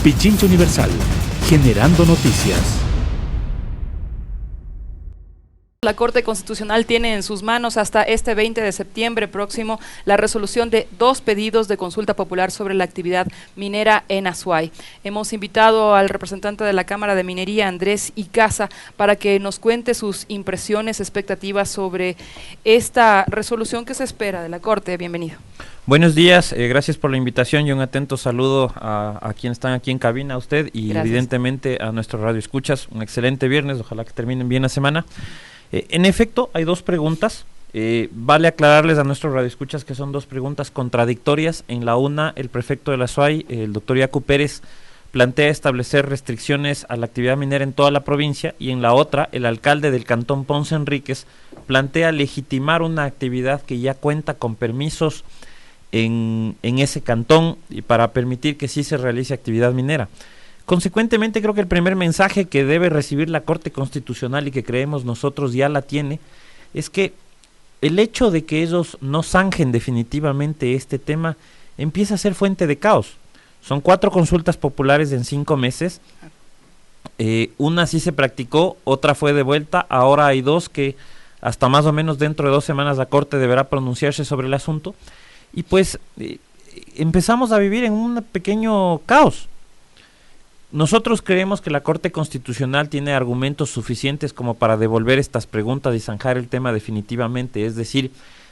Pichincha Universal, generando noticias. La Corte Constitucional tiene en sus manos hasta este 20 de septiembre próximo la resolución de 2 pedidos de consulta popular sobre la actividad minera en Azuay. Hemos invitado al representante de la Cámara de Minería, Andrés Icaza, para que nos cuente sus impresiones, expectativas sobre esta resolución que se espera de la Corte. Bienvenido. Buenos días, gracias por la invitación y un atento saludo a quienes están aquí en cabina, a usted y gracias. Evidentemente a nuestro radio escuchas. Un excelente viernes, ojalá que terminen bien la semana. En efecto, hay 2 preguntas. Vale aclararles a nuestros radioescuchas que son 2 preguntas contradictorias. En la una, el prefecto de la Azuay, el doctor Yacu Pérez, plantea establecer restricciones a la actividad minera en toda la provincia, y en la otra, el alcalde del cantón Ponce Enríquez plantea legitimar una actividad que ya cuenta con permisos en ese cantón y para permitir que sí se realice actividad minera. Consecuentemente, creo que el primer mensaje que debe recibir la Corte Constitucional y que creemos nosotros ya la tiene, es que el hecho de que ellos no zanjen definitivamente este tema empieza a ser fuente de caos. Son 4 consultas populares en 5 meses, una sí se practicó, otra fue devuelta, ahora hay 2 que hasta más o menos dentro de 2 semanas la Corte deberá pronunciarse sobre el asunto, y pues empezamos a vivir en un pequeño caos. Nosotros creemos que la Corte Constitucional tiene argumentos suficientes como para devolver estas preguntas y zanjar el tema definitivamente, es decir,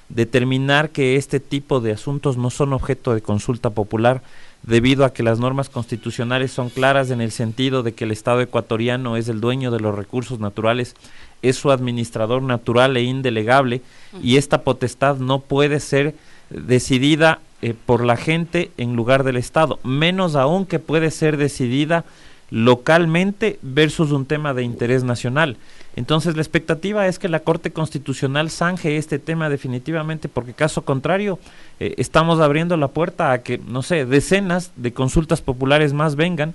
determinar que este tipo de asuntos no son objeto de consulta popular, debido a que las normas constitucionales son claras en el sentido de que el Estado ecuatoriano es el dueño de los recursos naturales, es su administrador natural e indelegable, y esta potestad no puede ser decidida por la gente en lugar del Estado, menos aún que puede ser decidida localmente versus un tema de interés nacional. Entonces la expectativa es que la Corte Constitucional zanje este tema definitivamente, porque caso contrario estamos abriendo la puerta a que, no sé, decenas de consultas populares más vengan,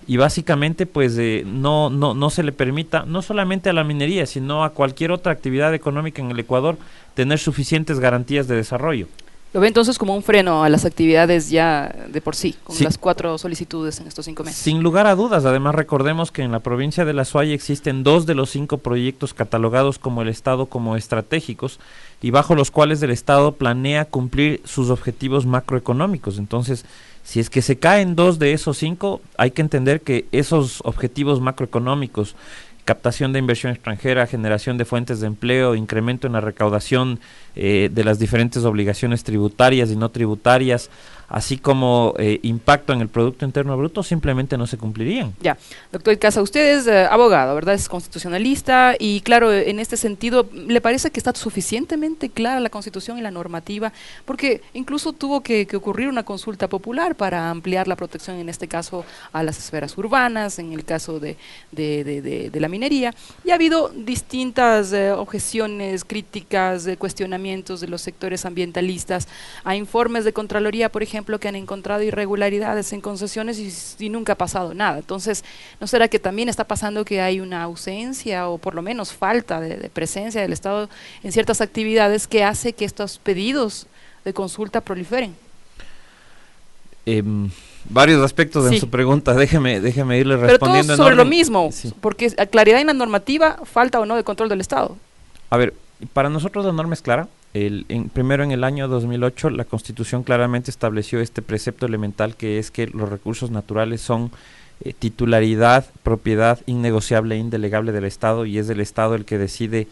y básicamente pues no se le permita, no solamente a la minería, sino a cualquier otra actividad económica en el Ecuador, tener suficientes garantías de desarrollo. ¿Lo ve entonces como un freno a las actividades ya de por sí, con las 4 solicitudes en estos 5 meses? Sin lugar a dudas. Además, recordemos que en la provincia de la Azuay existen 2 de los 5 proyectos catalogados como el Estado como estratégicos, y bajo los cuales el Estado planea cumplir sus objetivos macroeconómicos. Entonces, si es que se caen 2 de esos 5, hay que entender que esos objetivos macroeconómicos, captación de inversión extranjera, generación de fuentes de empleo, incremento en la recaudación de las diferentes obligaciones tributarias y no tributarias, así como impacto en el Producto Interno Bruto, simplemente no se cumplirían. Ya, doctor Icaza, usted es abogado, ¿verdad? Es constitucionalista, y claro, en este sentido, ¿le parece que está suficientemente clara la Constitución y la normativa? Porque incluso tuvo que ocurrir una consulta popular para ampliar la protección, en este caso, a las esferas urbanas, en el caso de la minería, y ha habido distintas objeciones, críticas, cuestionamientos de los sectores ambientalistas, a informes de Contraloría, por ejemplo, que han encontrado irregularidades en concesiones y nunca ha pasado nada. Entonces, ¿no será que también está pasando que hay una ausencia o por lo menos falta de presencia del Estado en ciertas actividades que hace que estos pedidos de consulta proliferen? Varios aspectos en su pregunta, déjeme irle respondiendo. Pero todos sobre lo mismo, porque claridad en la normativa, falta o no de control del Estado. A ver, para nosotros la norma es clara. Primero, en el año 2008, la Constitución claramente estableció este precepto elemental, que es que los recursos naturales son titularidad, propiedad innegociable e indelegable del Estado, y es el Estado el que decide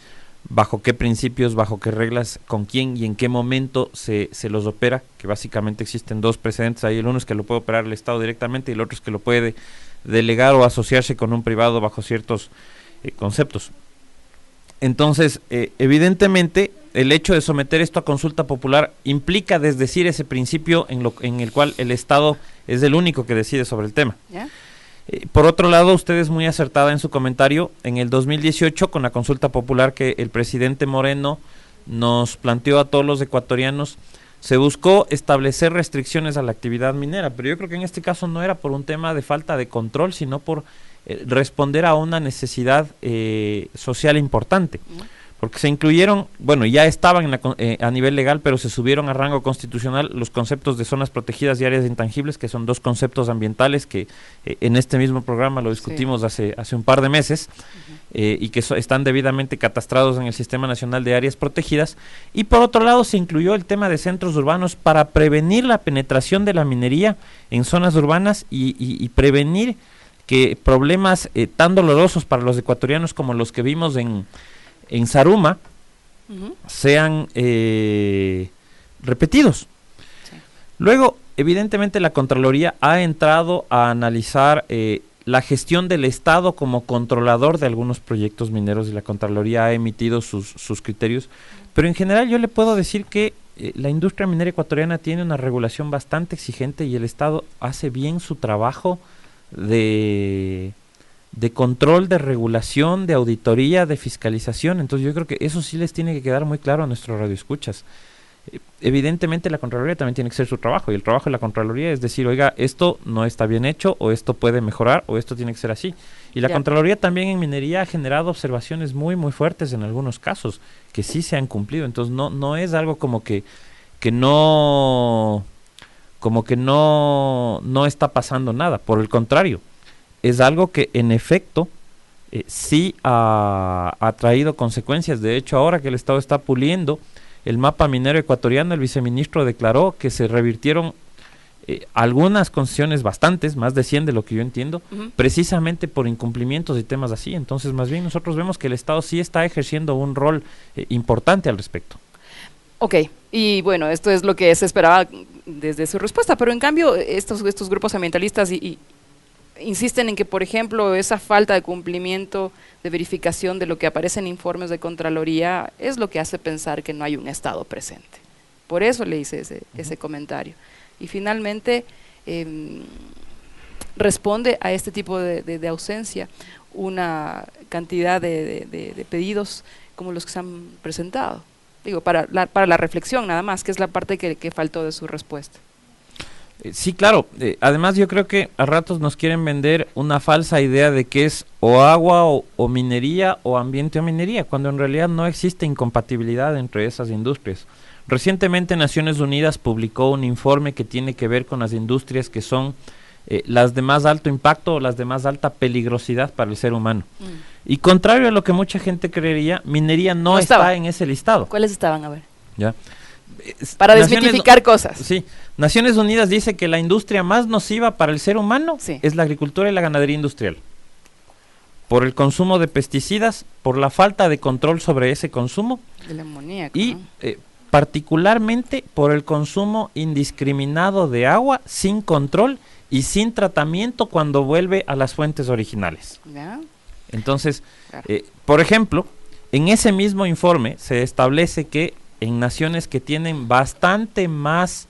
bajo qué principios, bajo qué reglas, con quién y en qué momento se los opera, que básicamente existen 2 precedentes ahí. El uno es que lo puede operar el Estado directamente, y el otro es que lo puede delegar o asociarse con un privado bajo ciertos conceptos. Entonces, evidentemente, el hecho de someter esto a consulta popular implica desdecir ese principio en el cual el Estado es el único que decide sobre el tema. ¿Ya? Por otro lado, usted es muy acertada en su comentario. En el 2018, con la consulta popular que el presidente Moreno nos planteó a todos los ecuatorianos, se buscó establecer restricciones a la actividad minera, pero yo creo que en este caso no era por un tema de falta de control, sino por responder a una necesidad social importante. porque se incluyeron, bueno, ya estaban a nivel legal, pero se subieron a rango constitucional los conceptos de zonas protegidas y áreas intangibles, que son dos conceptos ambientales que en este mismo programa lo discutimos hace un par de meses, y que están debidamente catastrados en el Sistema Nacional de Áreas Protegidas. Y por otro lado se incluyó el tema de centros urbanos para prevenir la penetración de la minería en zonas urbanas y prevenir que problemas tan dolorosos para los ecuatorianos como los que vimos en Zaruma sean repetidos. Sí. Luego, evidentemente, la Contraloría ha entrado a analizar la gestión del Estado como controlador de algunos proyectos mineros, y la Contraloría ha emitido sus criterios, pero en general yo le puedo decir que la industria minera ecuatoriana tiene una regulación bastante exigente y el Estado hace bien su trabajo de control, de regulación, de auditoría, de fiscalización. Entonces yo creo que eso sí les tiene que quedar muy claro a nuestros radioescuchas. Evidentemente la Contraloría también tiene que hacer su trabajo, y el trabajo de la Contraloría es decir, oiga, esto no está bien hecho, o esto puede mejorar, o esto tiene que ser así. Y la Contraloría también en minería ha generado observaciones muy muy fuertes en algunos casos, que sí se han cumplido. Entonces no es algo como que no está pasando nada, por el contrario, es algo que en efecto sí ha traído consecuencias. De hecho, ahora que el Estado está puliendo el mapa minero ecuatoriano, el viceministro declaró que se revirtieron algunas concesiones, bastantes, más de 100 de lo que yo entiendo, precisamente por incumplimientos y temas así. Entonces, más bien nosotros vemos que el Estado sí está ejerciendo un rol importante al respecto. Ok, y bueno, esto es lo que se esperaba desde su respuesta, pero en cambio estos grupos ambientalistas insisten en que, por ejemplo, esa falta de cumplimiento, de verificación de lo que aparece en informes de Contraloría es lo que hace pensar que no hay un Estado presente. Por eso le hice ese comentario. Y finalmente responde a este tipo de ausencia una cantidad de pedidos como los que se han presentado. Digo, para la reflexión nada más, que es la parte que faltó de su respuesta. Sí, claro. Además yo creo que a ratos nos quieren vender una falsa idea de que es o agua o minería, o ambiente o minería, cuando en realidad no existe incompatibilidad entre esas industrias. Recientemente Naciones Unidas publicó un informe que tiene que ver con las industrias que son las de más alto impacto o las de más alta peligrosidad para el ser humano. Y contrario a lo que mucha gente creería, minería no está en ese listado. ¿Cuáles estaban? A ver. Ya. Para desmitificar cosas. Sí, Naciones Unidas dice que la industria más nociva para el ser humano es la agricultura y la ganadería industrial. Por el consumo de pesticidas, por la falta de control sobre ese consumo, el amoníaco, y particularmente por el consumo indiscriminado de agua sin control y sin tratamiento cuando vuelve a las fuentes originales. ¿Ya? Entonces, claro. Por ejemplo, en ese mismo informe se establece que en naciones que tienen bastante más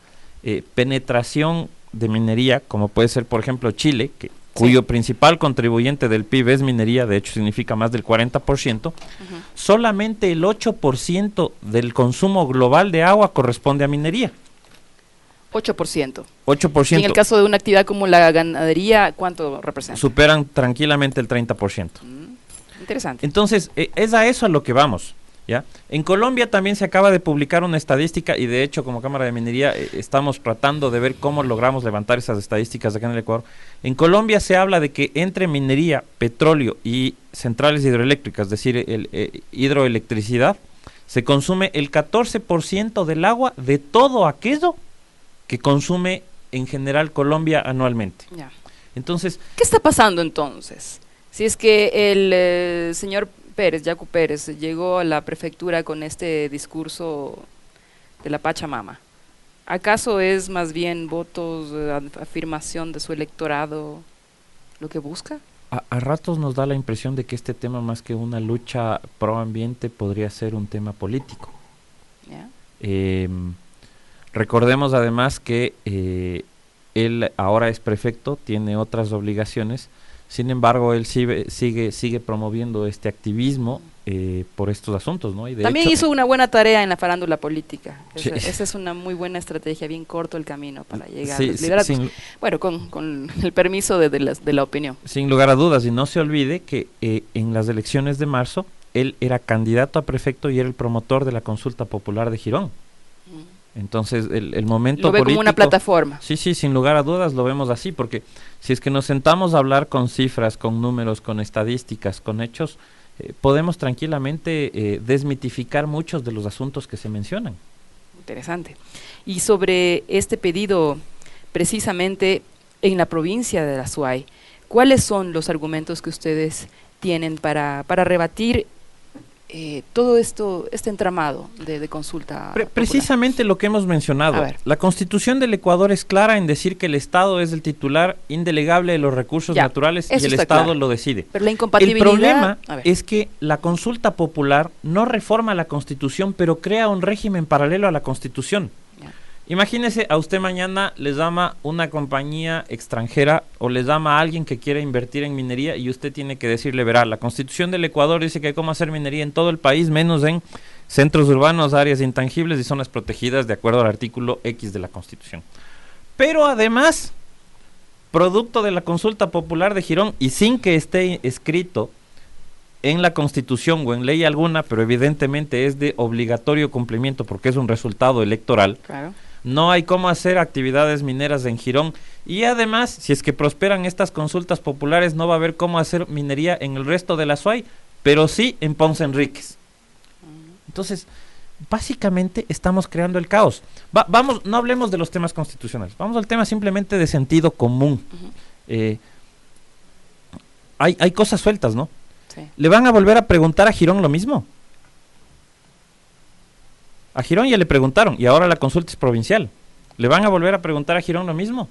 penetración de minería, como puede ser por ejemplo Chile, cuyo principal contribuyente del PIB es minería, de hecho significa más del 40%, solamente el 8% del consumo global de agua corresponde a minería. 8%. 8%. Y en el caso de una actividad como la ganadería, ¿cuánto representa? Superan tranquilamente el 30%. Interesante. Entonces, es a eso a lo que vamos. ¿Ya? En Colombia también se acaba de publicar una estadística, y de hecho como Cámara de Minería estamos tratando de ver cómo logramos levantar esas estadísticas acá en el Ecuador. En Colombia se habla de que entre minería, petróleo y centrales hidroeléctricas, es decir, hidroelectricidad, se consume el 14% del agua de todo aquello que consume en general Colombia anualmente. Ya. Entonces, ¿qué está pasando entonces? Si es que el señor Yacu Pérez llegó a la prefectura con este discurso de la Pachamama, ¿acaso es más bien votos, afirmación de su electorado lo que busca? A ratos nos da la impresión de que este tema, más que una lucha pro ambiente, podría ser un tema político. ¿Ya? Recordemos además que él ahora es prefecto, tiene otras obligaciones. Sin embargo, él sigue promoviendo este activismo por estos asuntos, ¿no? Y de también hecho, hizo una buena tarea en la farándula política. Esa es una muy buena estrategia, bien corto el camino para llegar a los lideratos. Bueno, con el permiso de la opinión. Sin lugar a dudas, y no se olvide que en las elecciones de marzo, él era candidato a prefecto y era el promotor de la consulta popular de Girón. Entonces, el momento lo ve político, como una plataforma. Sí, sin lugar a dudas lo vemos así, porque si es que nos sentamos a hablar con cifras, con números, con estadísticas, con hechos, podemos tranquilamente desmitificar muchos de los asuntos que se mencionan. Interesante. Y sobre este pedido, precisamente en la provincia de la Azuay, ¿cuáles son los argumentos que ustedes tienen para rebatir todo este entramado de consulta popular? Precisamente lo que hemos mencionado. La Constitución del Ecuador es clara en decir que el Estado es el titular indelegable de los recursos naturales y el Estado lo decide. Pero la incompatibilidad, el problema es que la consulta popular no reforma la Constitución, pero crea un régimen paralelo a la Constitución. Imagínese, a usted mañana les llama una compañía extranjera o les llama a alguien que quiera invertir en minería y usted tiene que decirle, verá, la Constitución del Ecuador dice que hay cómo hacer minería en todo el país, menos en centros urbanos, áreas intangibles y zonas protegidas de acuerdo al artículo X de la Constitución. Pero además, producto de la consulta popular de Girón y sin que esté escrito en la Constitución o en ley alguna, pero evidentemente es de obligatorio cumplimiento porque es un resultado electoral. Claro. No hay cómo hacer actividades mineras en Girón y además, si es que prosperan estas consultas populares, no va a haber cómo hacer minería en el resto de la Azuay, pero sí en Ponce Enríquez. Entonces, básicamente estamos creando el caos. Vamos, no hablemos de los temas constitucionales, vamos al tema simplemente de sentido común. Hay cosas sueltas, ¿no? Sí. ¿Le van a volver a preguntar a Girón lo mismo? A Girón ya le preguntaron y ahora la consulta es provincial. ¿Le van a volver a preguntar a Girón lo mismo?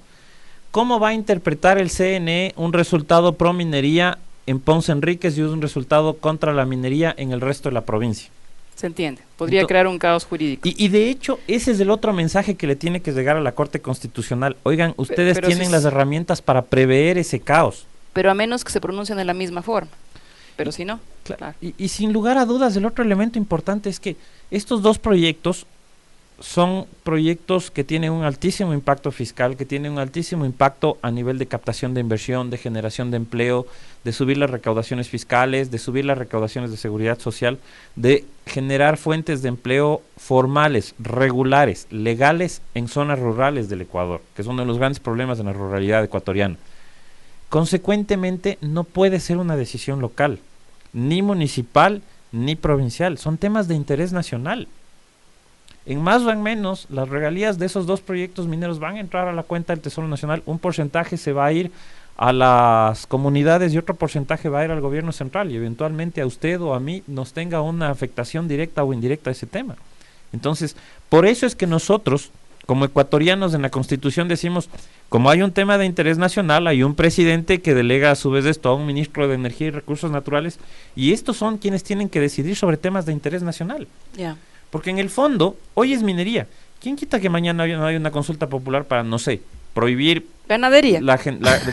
¿Cómo va a interpretar el CNE un resultado pro minería en Ponce Enríquez y un resultado contra la minería en el resto de la provincia? Se entiende. Podría crear un caos jurídico. Y de hecho, ese es el otro mensaje que le tiene que llegar a la Corte Constitucional. Oigan, ustedes pero tienen las herramientas para prever ese caos. Pero a menos que se pronuncien de la misma forma. Pero si no, claro. Y sin lugar a dudas, el otro elemento importante es que estos dos proyectos son proyectos que tienen un altísimo impacto fiscal, que tienen un altísimo impacto a nivel de captación de inversión, de generación de empleo, de subir las recaudaciones fiscales, de subir las recaudaciones de seguridad social, de generar fuentes de empleo formales, regulares, legales en zonas rurales del Ecuador, que es uno de los grandes problemas de la ruralidad ecuatoriana. Consecuentemente, no puede ser una decisión local, ni municipal, ni provincial. Son temas de interés nacional. En más o en menos, las regalías de esos dos proyectos mineros van a entrar a la cuenta del Tesoro Nacional. Un porcentaje se va a ir a las comunidades y otro porcentaje va a ir al gobierno central y eventualmente a usted o a mí nos tenga una afectación directa o indirecta a ese tema. Entonces, por eso es que nosotros, como ecuatorianos, en la Constitución decimos, como hay un tema de interés nacional, hay un presidente que delega a su vez esto a un ministro de Energía y Recursos Naturales, y estos son quienes tienen que decidir sobre temas de interés nacional. Porque en el fondo, hoy es minería. ¿Quién quita que mañana no haya una consulta popular para, no sé, prohibir ganadería? La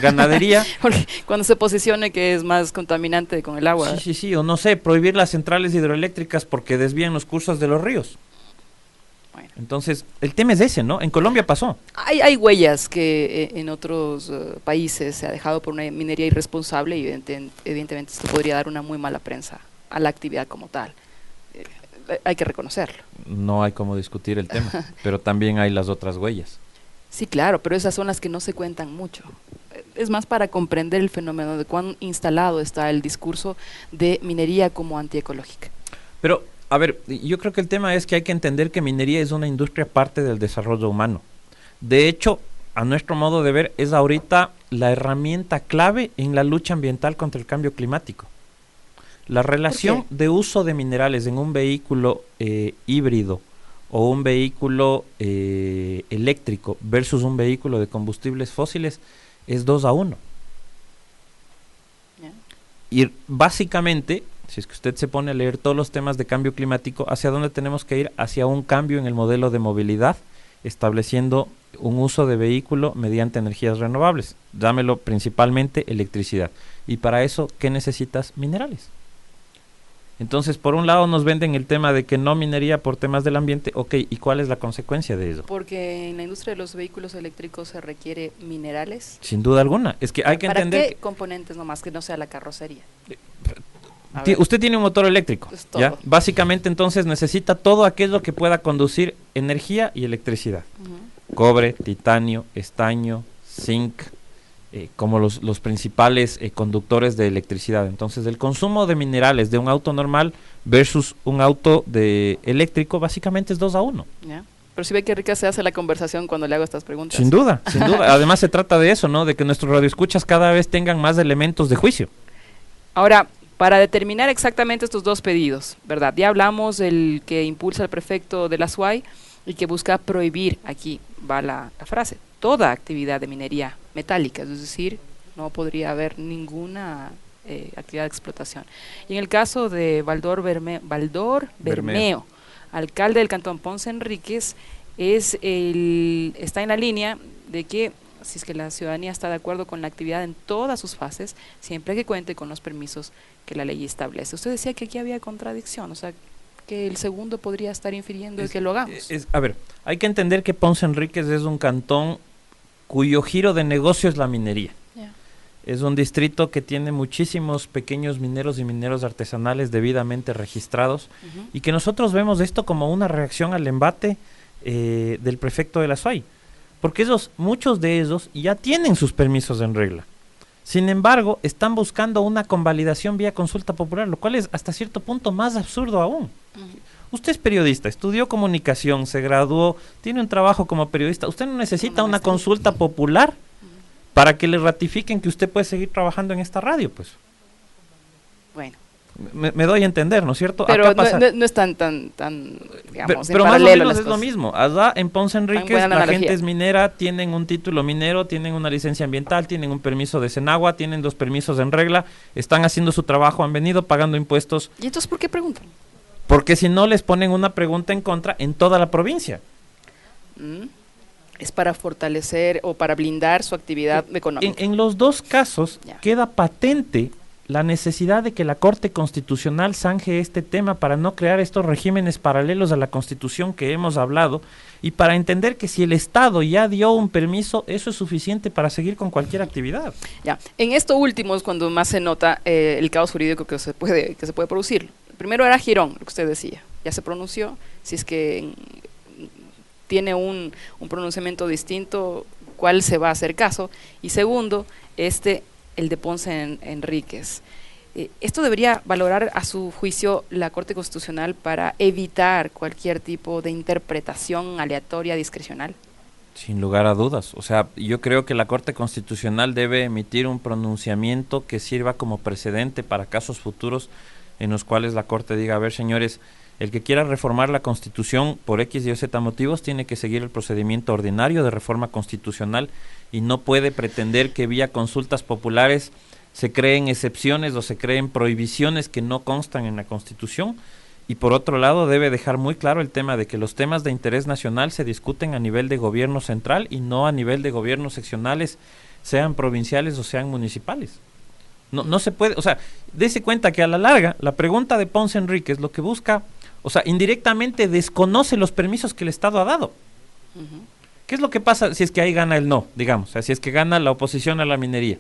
ganadería. Porque cuando se posicione que es más contaminante con el agua. Sí, o no sé, prohibir las centrales hidroeléctricas porque desvían los cursos de los ríos. Bueno. Entonces, el tema es ese, ¿no? En Colombia pasó. Hay huellas que en otros países se ha dejado por una minería irresponsable y evidentemente esto podría dar una muy mala prensa a la actividad como tal. Hay que reconocerlo. No hay como discutir el tema, pero también hay las otras huellas. Sí, claro, pero esas son las que no se cuentan mucho. Es más para comprender el fenómeno de cuán instalado está el discurso de minería como antiecológica. Pero, a ver, yo creo que el tema es que hay que entender que minería es una industria parte del desarrollo humano. De hecho, a nuestro modo de ver, es ahorita la herramienta clave en la lucha ambiental contra el cambio climático. La relación de uso de minerales en un vehículo híbrido o un vehículo eléctrico versus un vehículo de combustibles fósiles es 2-1. Y básicamente, si es que usted se pone a leer todos los temas de cambio climático, ¿hacia dónde tenemos que ir? Hacia un cambio en el modelo de movilidad, estableciendo un uso de vehículo mediante energías renovables. Llámelo principalmente electricidad. Y para eso, ¿qué necesitas? Minerales. Entonces, por un lado nos venden el tema de que no minería por temas del ambiente, ok, ¿y cuál es la consecuencia de eso? Porque en la industria de los vehículos eléctricos se requiere minerales. Sin duda alguna, es que hay que entender... ¿Para qué componentes nomás que no sea la carrocería? Usted tiene un motor eléctrico, ¿ya? Básicamente entonces necesita todo aquello que pueda conducir energía y electricidad. Cobre, titanio, estaño, zinc, como los principales conductores de electricidad. Entonces el consumo de minerales de un auto normal versus un auto eléctrico básicamente es 2-1. ¿Ya? Pero si ve que rica se hace la conversación cuando le hago estas preguntas. Sin duda, sin duda. Además se trata de eso, ¿no? De que nuestros radioescuchas cada vez tengan más elementos de juicio. Ahora, para determinar exactamente estos dos pedidos, ¿verdad? Ya hablamos del que impulsa el prefecto de la SUAY y que busca prohibir, aquí va la frase, toda actividad de minería metálica, es decir, no podría haber ninguna actividad de explotación. Y en el caso de Baldor Bermeo, alcalde del Cantón Ponce Enríquez, está en la línea de que si es que la ciudadanía está de acuerdo con la actividad en todas sus fases, siempre que cuente con los permisos que la ley establece. Usted decía que aquí había contradicción, o sea, que el segundo podría estar infiriendo de que lo hagamos. A ver, hay que entender que Ponce Enríquez es un cantón cuyo giro de negocio es la minería. Yeah. Es un distrito que tiene muchísimos pequeños mineros y mineros artesanales debidamente registrados y que nosotros vemos esto como una reacción al embate del prefecto de la SUAY. Porque muchos de ellos ya tienen sus permisos en regla. Sin embargo, están buscando una convalidación vía consulta popular, lo cual es hasta cierto punto más absurdo aún. Usted es periodista, estudió comunicación, se graduó, tiene un trabajo como periodista. Usted no necesita una consulta popular para que le ratifiquen que usted puede seguir trabajando en esta radio, pues. Bueno. Me doy a entender, ¿no es cierto? Pero no es tan digamos, pero más o menos es lo mismo. Allá en Ponce Enríquez la gente es minera, tienen un título minero, tienen una licencia ambiental, tienen un permiso de Senagua, tienen 2 permisos en regla, están haciendo su trabajo, han venido pagando impuestos. ¿Y entonces por qué preguntan? Porque si no les ponen una pregunta en contra en toda la provincia. Es para fortalecer o para blindar su actividad económica. En los dos casos queda patente la necesidad de que la Corte Constitucional zanje este tema para no crear estos regímenes paralelos a la Constitución que hemos hablado y para entender que si el Estado ya dio un permiso, eso es suficiente para seguir con cualquier actividad. Ya, en esto último es cuando más se nota el caos jurídico que se puede producir. Primero era Girón, lo que usted decía, ya se pronunció, si es que tiene un pronunciamiento distinto, ¿cuál se va a hacer caso? Y segundo, el de Ponce Enríquez. ¿Esto debería valorar a su juicio la Corte Constitucional para evitar cualquier tipo de interpretación aleatoria, discrecional? Sin lugar a dudas. O sea, yo creo que la Corte Constitucional debe emitir un pronunciamiento que sirva como precedente para casos futuros en los cuales la Corte diga, a ver, señores, el que quiera reformar la Constitución por X y Z motivos tiene que seguir el procedimiento ordinario de reforma constitucional y no puede pretender que vía consultas populares se creen excepciones o se creen prohibiciones que no constan en la Constitución. Y por otro lado debe dejar muy claro el tema de que los temas de interés nacional se discuten a nivel de gobierno central y no a nivel de gobiernos seccionales, sean provinciales o sean municipales. No se puede, o sea, dése cuenta que a la larga la pregunta de Ponce Enríquez lo que busca, o sea, indirectamente desconoce los permisos que el Estado ha dado. ¿Qué es lo que pasa si es que ahí gana el no, digamos? O sea, si es que gana la oposición a la minería.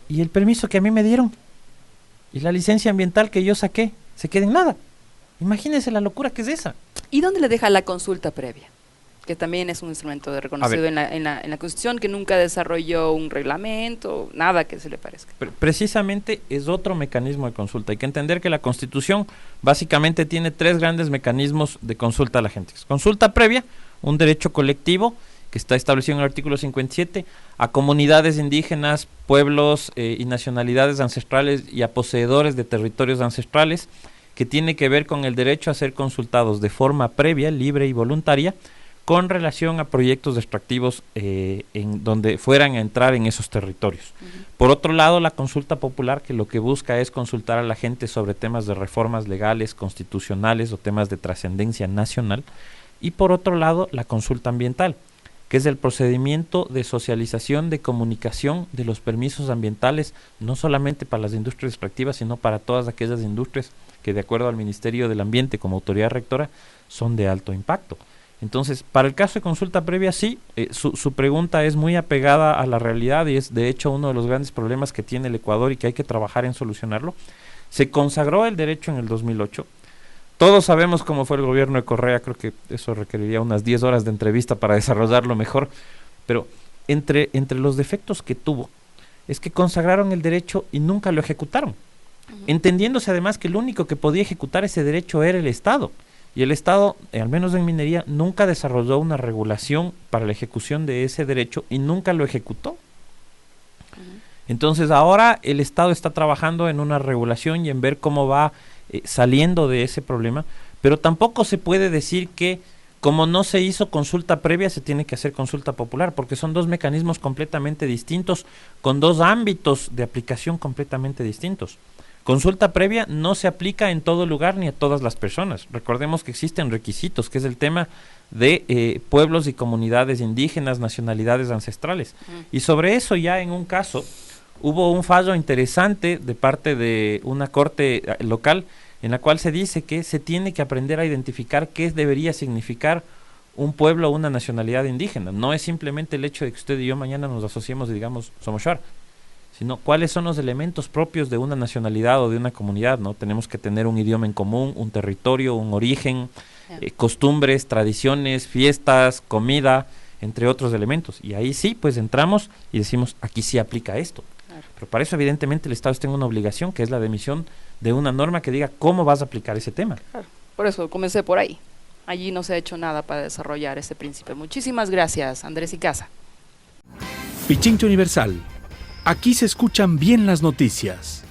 ¿Y el permiso que a mí me dieron? ¿Y la licencia ambiental que yo saqué? ¿Se queda en nada? Imagínense la locura que es esa. ¿Y dónde le deja la consulta previa? Que también es un instrumento reconocido en la Constitución, que nunca desarrolló un reglamento, nada que se le parezca. Precisamente es otro mecanismo de consulta. Hay que entender que la Constitución básicamente tiene 3 grandes mecanismos de consulta a la gente. Consulta previa, un derecho colectivo que está establecido en el artículo 57, a comunidades indígenas, pueblos y nacionalidades ancestrales y a poseedores de territorios ancestrales, que tiene que ver con el derecho a ser consultados de forma previa, libre y voluntaria, con relación a proyectos extractivos en donde fueran a entrar en esos territorios. Por otro lado, la consulta popular, que lo que busca es consultar a la gente sobre temas de reformas legales, constitucionales o temas de trascendencia nacional. Y por otro lado, la consulta ambiental, que es el procedimiento de socialización, de comunicación de los permisos ambientales, no solamente para las industrias extractivas, sino para todas aquellas industrias que, de acuerdo al Ministerio del Ambiente como autoridad rectora, son de alto impacto. Entonces, para el caso de consulta previa, sí, su pregunta es muy apegada a la realidad y es de hecho uno de los grandes problemas que tiene el Ecuador y que hay que trabajar en solucionarlo. Se consagró el derecho en el 2008. Todos sabemos cómo fue el gobierno de Correa, creo que eso requeriría unas 10 horas de entrevista para desarrollarlo mejor, pero entre los defectos que tuvo es que consagraron el derecho y nunca lo ejecutaron, entendiéndose además que el único que podía ejecutar ese derecho era el Estado. Y el Estado, al menos en minería, nunca desarrolló una regulación para la ejecución de ese derecho y nunca lo ejecutó. Entonces ahora el Estado está trabajando en una regulación y en ver cómo va saliendo de ese problema, pero tampoco se puede decir que como no se hizo consulta previa se tiene que hacer consulta popular, porque son dos mecanismos completamente distintos, con dos ámbitos de aplicación completamente distintos. Consulta previa no se aplica en todo lugar ni a todas las personas. Recordemos que existen requisitos, que es el tema de pueblos y comunidades indígenas, nacionalidades ancestrales. Y sobre eso ya en un caso hubo un fallo interesante de parte de una corte local en la cual se dice que se tiene que aprender a identificar qué debería significar un pueblo o una nacionalidad indígena. No es simplemente el hecho de que usted y yo mañana nos asociemos y digamos somos Shuar, sino cuáles son los elementos propios de una nacionalidad o de una comunidad, ¿no? Tenemos que tener un idioma en común, un territorio, un origen, costumbres, tradiciones, fiestas, comida, entre otros elementos. Y ahí sí, pues entramos y decimos, aquí sí aplica esto. Claro. Pero para eso evidentemente el Estado tiene una obligación, que es la de emisión de una norma que diga cómo vas a aplicar ese tema. Claro. Por eso comencé por ahí. Allí no se ha hecho nada para desarrollar ese principio. Muchísimas gracias, Andrés Icaza. Pichincha Universal. Aquí se escuchan bien las noticias.